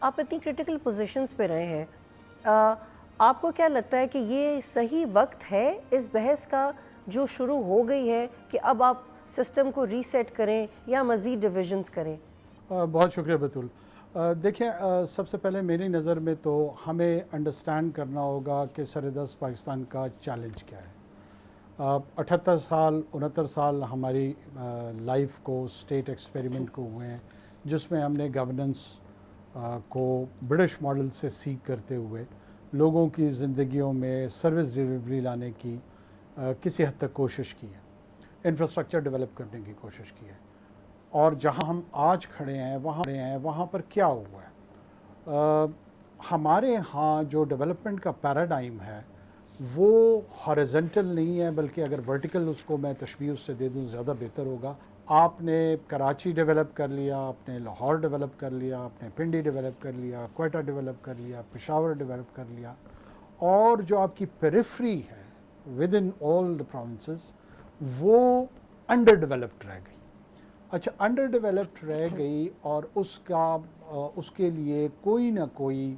آپ اتنی critical positions پہ رہے ہیں، آپ کو کیا لگتا ہے کہ یہ صحیح وقت ہے اس بحث کا جو شروع ہو گئی ہے کہ اب آپ سسٹم کو ریسیٹ کریں یا مزید ڈویژنز کریں؟ بہت شکریہ بطول. دیکھیں، سب سے پہلے میری نظر میں تو ہمیں انڈرسٹینڈ کرنا ہوگا کہ سرحدست پاکستان کا چیلنج کیا ہے. 78 سال 69 سال ہماری لائف کو اسٹیٹ ایکسپیریمنٹ کو ہوئے ہیں، جس میں ہم نے گورننس کو برٹش ماڈل سے سیکھ کرتے ہوئے لوگوں کی زندگیوں میں سروس ڈیلیوری لانے کی کسی حد تک کوشش کی ہے، انفراسٹرکچر ڈیولپ کرنے کی کوشش کی ہے. اور جہاں ہم آج کھڑے ہیں وہاں پر کیا ہوا ہے؟ ہمارے ہاں جو ڈیولپمنٹ کا پیراڈائم ہے وہ ہاریزنٹل نہیں ہے، بلکہ اگر ورٹیکل اس کو میں تشبیہ اس سے دے دوں زیادہ بہتر ہوگا. آپ نے کراچی ڈیولپ کر لیا، آپ نے لاہور ڈیولپ کر لیا، آپ نے پنڈی ڈیولپ کر لیا، کوئٹہ ڈیولپ کر لیا، پشاور ڈیولپ کر لیا، اور جو آپ کی پیریفری ہے with in all the provinces وہ انڈر ڈیولپڈ رہ گئی. اچھا، انڈر ڈیولپڈ رہ گئی اور اس کے لیے کوئی نہ کوئی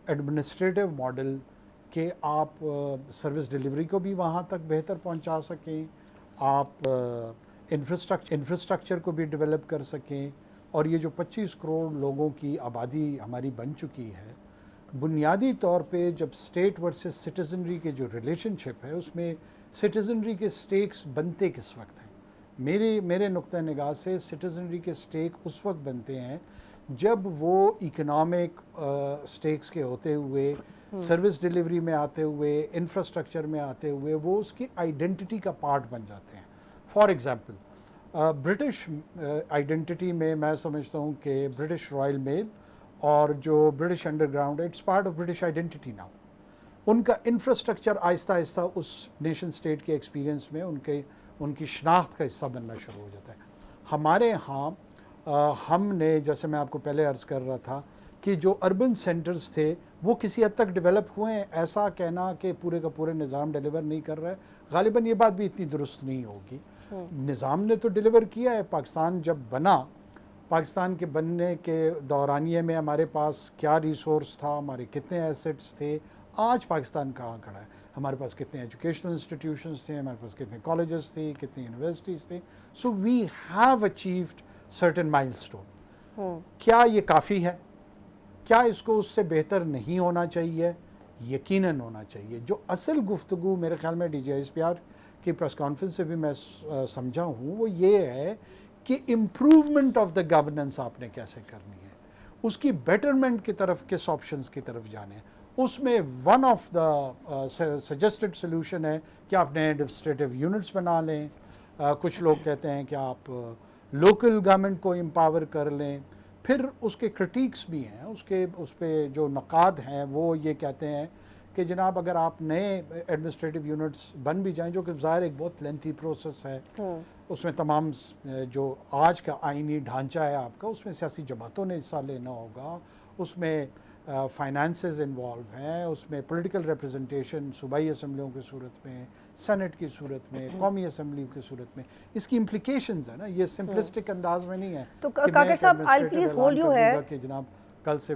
ایڈمنسٹریٹو ماڈل کہ آپ سروس ڈیلیوری کو بھی وہاں تک بہتر پہنچا سکیں، آپ انفراسٹرکچر کو بھی ڈیولپ کر سکیں. اور یہ جو 25 کروڑ لوگوں کی آبادی ہماری بن چکی ہے، بنیادی طور پہ جب اسٹیٹ ورسز سٹیزنری کے جو ریلیشن شپ ہے اس میں سٹیزنری کے سٹیکس بنتے کس وقت ہیں؟ میرے نقطہ نگاہ سے سٹیزنری کے سٹیک اس وقت بنتے ہیں جب وہ اکنامک سٹیکس کے ہوتے ہوئے، سروس ڈیلیوری میں آتے ہوئے، انفراسٹرکچر میں آتے ہوئے وہ اس کی آئیڈینٹی کا پارٹ بن جاتے ہیں. فار ایگزامپل، برٹش آئیڈینٹی میں سمجھتا ہوں کہ برٹش رائل میل اور جو برٹش انڈر گراؤنڈ ہے، it's part of British identity now. ان کا انفراسٹرکچر آہستہ آہستہ اس نیشن اسٹیٹ کے ایکسپیرینس میں ان کی شناخت کا حصہ بننا شروع ہو جاتا ہے. ہمارے ہاں ہم نے، جیسے میں آپ کو پہلے عرض کر رہا تھا کہ جو اربن سینٹرز تھے وہ کسی حد تک ڈیولپ ہوئے ہیں. ایسا کہنا کہ پورے کا پورے نظام ڈیلیور نہیں کر رہا ہے، غالباً یہ بات بھی اتنی درست نہیں ہوگی. نظام نے تو ڈیلیور کیا ہے. پاکستان جب بنا، پاکستان کے بننے کے دورانیے میں ہمارے پاس کیا ریسورس تھا، ہمارے کتنے ایسٹس تھے، آج پاکستان کہاں کھڑا ہے، ہمارے پاس کتنے ایجوکیشنل انسٹیٹیوشنز تھے، ہمارے پاس کتنے کالجز تھے، کتنی یونیورسٹیز تھے. سو وی ہیو اچیوڈ سرٹن مائل اسٹون. کیا یہ کافی ہے؟ کیا اس کو اس سے بہتر نہیں ہونا چاہیے؟ یقیناً ہونا چاہیے. جو اصل گفتگو میرے خیال میں D G S P R کی پریس کانفرنس سے بھی میں سمجھا ہوں، وہ یہ ہے کہ امپروومنٹ آف دا گورننس آپ نے کیسے کرنی ہے، اس کی بیٹرمنٹ کی طرف کس آپشنز کی طرف جانے ہیں. اس میں one of the suggested solution ہے کہ آپ نئے ایڈمنسٹریٹو یونٹس بنا لیں. کچھ لوگ کہتے ہیں کہ آپ لوکل گورنمنٹ کو امپاور کر لیں. پھر اس کے کرٹیکس بھی ہیں، اس پہ جو نقاد ہیں وہ یہ کہتے ہیں کہ جناب اگر آپ نئے ایڈمنسٹریٹو یونٹس بن بھی جائیں، جو کہ ظاہر ایک بہت لینتھی پروسیس ہے، اس میں تمام جو آج کا آئینی ڈھانچہ ہے آپ کا، اس میں سیاسی جماعتوں نے حصہ لینا ہوگا، اس میں فائنانسز انوالو ہیں، اس میں پولیٹیکل ریپرزنٹیشن صوبائی اسمبلیوں کی صورت میں، سینٹ کی صورت میں، قومی اسمبلی کی صورت میں، اس کی امپلیکیشنز ہیں نا. یہ سمپلسٹک انداز میں نہیں ہے تو کہ میں کاکر صاحب آئی ایڈمنسٹریٹو پلیز اعلان ہولڈ کر یو دوں ہے. گا کہ جناب کل سے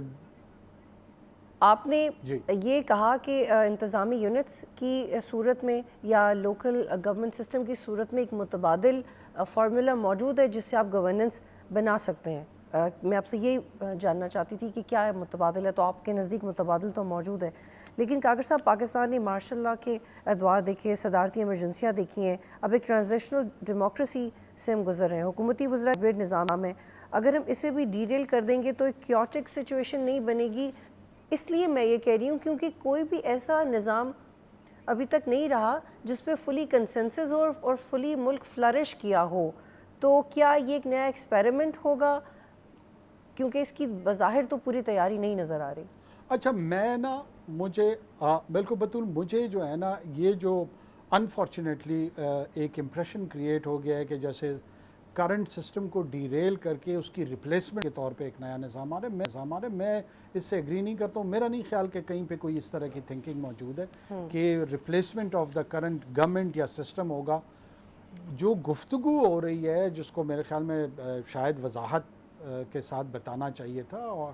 آپ نے جی یہ کہا کہ انتظامی یونٹس کی صورت میں یا لوکل گورنمنٹ سسٹم کی صورت میں ایک متبادل فارمولا موجود ہے جس سے آپ گورننس بنا سکتے ہیں. میں آپ سے یہ جاننا چاہتی تھی کہ کیا متبادل ہے، تو آپ کے نزدیک متبادل تو موجود ہے. لیکن کاکر صاحب، پاکستان نے مارشل لاء کے ادوار دیکھے، صدارتی ایمرجنسیاں دیکھی ہیں، اب ایک ٹرانزیشنل ڈیموکریسی سے ہم گزر رہے ہیں، حکومتی وزراء ہائبرڈ نظام ہے. اگر ہم اسے بھی ڈیٹیل کر دیں گے تو ایک کیوٹک سچویشن نہیں بنے گی. اس لیے میں یہ کہہ رہی ہوں کیونکہ کوئی بھی ایسا نظام ابھی تک نہیں رہا جس پہ فلی کنسنسس ہو اور فلی ملک فلرش کیا ہو. تو کیا یہ ایک نیا ایکسپیریمنٹ ہوگا؟ کیونکہ اس کی بظاہر تو پوری تیاری نہیں نظر آ رہی. اچھا، میں نا مجھے بالکل بطول، مجھے جو ہے نا یہ جو انفارچونیٹلی ایک امپریشن کریٹ ہو گیا ہے کہ جیسے کرنٹ سسٹم کو ڈیریل کر کے اس کی ریپلیسمنٹ کے طور پہ ایک نیا نظام آ رہا ہے. میں اس سے ایگری نہیں کرتا ہوں. میرا نہیں خیال کہ کہیں پہ کوئی اس طرح کی تھنکنگ موجود ہے کہ replacement of the current government یا سسٹم ہوگا. جو گفتگو ہو رہی ہے، جس کو میرے خیال میں شاید وضاحت کے ساتھ بتانا چاہیے تھا، اور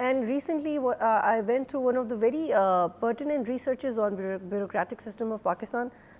And recently, I went through one of the very pertinent researches on bureaucratic system of Pakistan.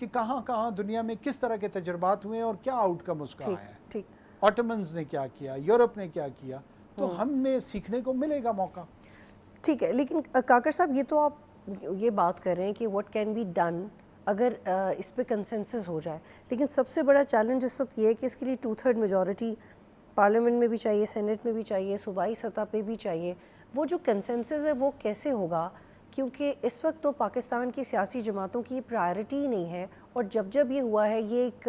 کہ کہاں کہاں دنیا میں کس طرح کے تجربات ہوئے ہیں اور کیا آؤٹ کم اس کا ٹھیک آیا ہے. ٹھیک آٹمنز نے کیا کیا, یورپ نے کیا کیا, تو ہمیں سیکھنے کو ملے گا موقع. ٹھیک ہے. لیکن کاکر صاحب یہ تو آپ یہ بات کر رہے ہیں کہ واٹ کین بی ڈن اگر اس پہ کنسنسس ہو جائے, لیکن سب سے بڑا چیلنج اس وقت یہ ہے کہ اس کے لیے 2/3 میجورٹی پارلیمنٹ میں بھی چاہیے, سینٹ میں بھی چاہیے, صوبائی سطح پہ بھی چاہیے. وہ جو کنسنسس ہے وہ کیسے ہوگا, کیونکہ اس وقت تو پاکستان کی سیاسی جماعتوں کی پرائرٹی ہی نہیں ہے, اور جب یہ ہوا ہے یہ ایک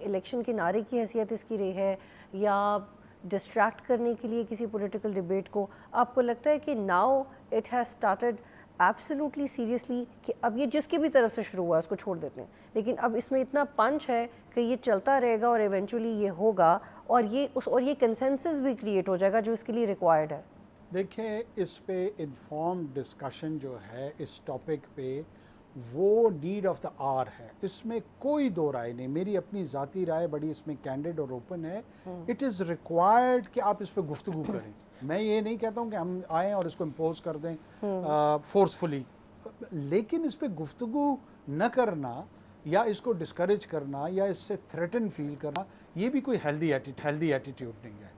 الیکشن کے نعرے کی حیثیت اس کی رہی ہے یا ڈسٹریکٹ کرنے کے لیے کسی پولیٹیکل ڈبیٹ کو. آپ کو لگتا ہے کہ now it has started absolutely seriously کہ اب یہ جس کی بھی طرف سے شروع ہوا ہے اس کو چھوڑ دیتے ہیں, لیکن اب اس میں اتنا پنچ ہے کہ یہ چلتا رہے گا اور ایونچولی یہ ہوگا اور یہ کنسنسس بھی کریٹ ہو جائے گا جو اس کے لیے ریکوائرڈ ہے. دیکھیں اس پہ انفارم ڈسکشن جو ہے اس ٹاپک پہ وہ نیڈ آف دا آر ہے, اس میں کوئی دو رائے نہیں. میری اپنی ذاتی رائے بڑی اس میں کینڈیڈ اور اوپن ہے. اٹ از ریکوائرڈ کہ آپ اس پہ گفتگو کریں. میں یہ نہیں کہتا ہوں کہ ہم آئیں اور اس کو امپوز کر دیں فورسفلی, لیکن اس پہ گفتگو نہ کرنا یا اس کو ڈسکریج کرنا یا اس سے تھریٹن فیل کرنا یہ بھی کوئی ہیلدی ایٹیٹیوڈ نہیں ہے.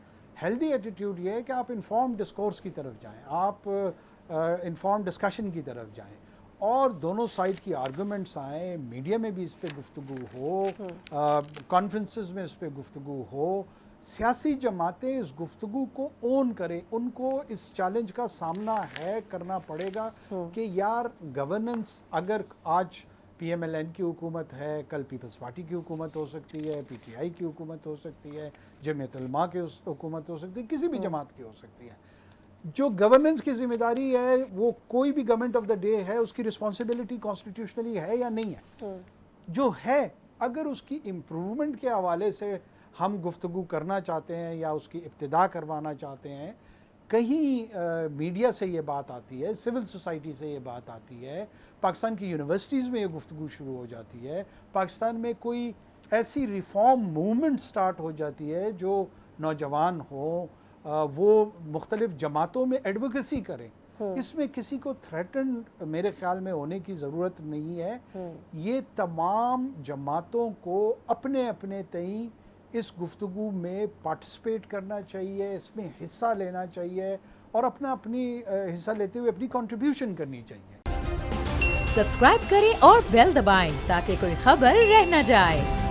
ہیلدی ایٹیٹیوڈ یہ ہے کہ آپ انفارم ڈسکورس کی طرف جائیں, آپ انفارم ڈسکشن کی طرف جائیں اور دونوں سائڈ کی آرگومنٹس آئیں, میڈیا میں بھی اس پہ گفتگو ہو, کانفرنسز میں اس پہ گفتگو ہو. سیاسی جماعتیں اس گفتگو کو اون کریں, ان کو اس چیلنج کا سامنا ہے کرنا پڑے گا کہ یار گورننس اگر آج پی ایم ایل این کی حکومت ہے, کل پیپلز پارٹی کی حکومت ہو سکتی ہے, پی ٹی آئی کی حکومت ہو سکتی ہے, جمعیت علماء کی حکومت ہو سکتی ہے, کسی بھی جماعت کی ہو سکتی ہے. جو گورننس کی ذمہ داری ہے وہ کوئی بھی گورنمنٹ آف دا ڈے ہے, اس کی رسپانسبلٹی کانسٹیٹیوشنلی ہے یا نہیں ہے. جو ہے اگر اس کی امپروومنٹ کے حوالے سے ہم گفتگو کرنا چاہتے ہیں یا اس کی ابتدا کروانا چاہتے ہیں, کہیں میڈیا سے یہ بات آتی ہے, سول سوسائٹی سے یہ بات آتی ہے, پاکستان کی یونیورسٹیز میں یہ گفتگو شروع ہو جاتی ہے, پاکستان میں کوئی ایسی ریفارم موومنٹ سٹارٹ ہو جاتی ہے جو نوجوان ہوں, وہ مختلف جماعتوں میں ایڈوکیسی کریں, اس میں کسی کو تھریٹن میرے خیال میں ہونے کی ضرورت نہیں ہے. یہ تمام جماعتوں کو اپنے اپنے تئیں اس گفتگو میں پارٹیسپیٹ کرنا چاہیے, اس میں حصہ لینا چاہیے اور اپنی حصہ لیتے ہوئے اپنی کنٹریبیوشن کرنی چاہیے. سبسکرائب کریں اور بیل دبائیں تاکہ کوئی خبر رہ نہ جائے.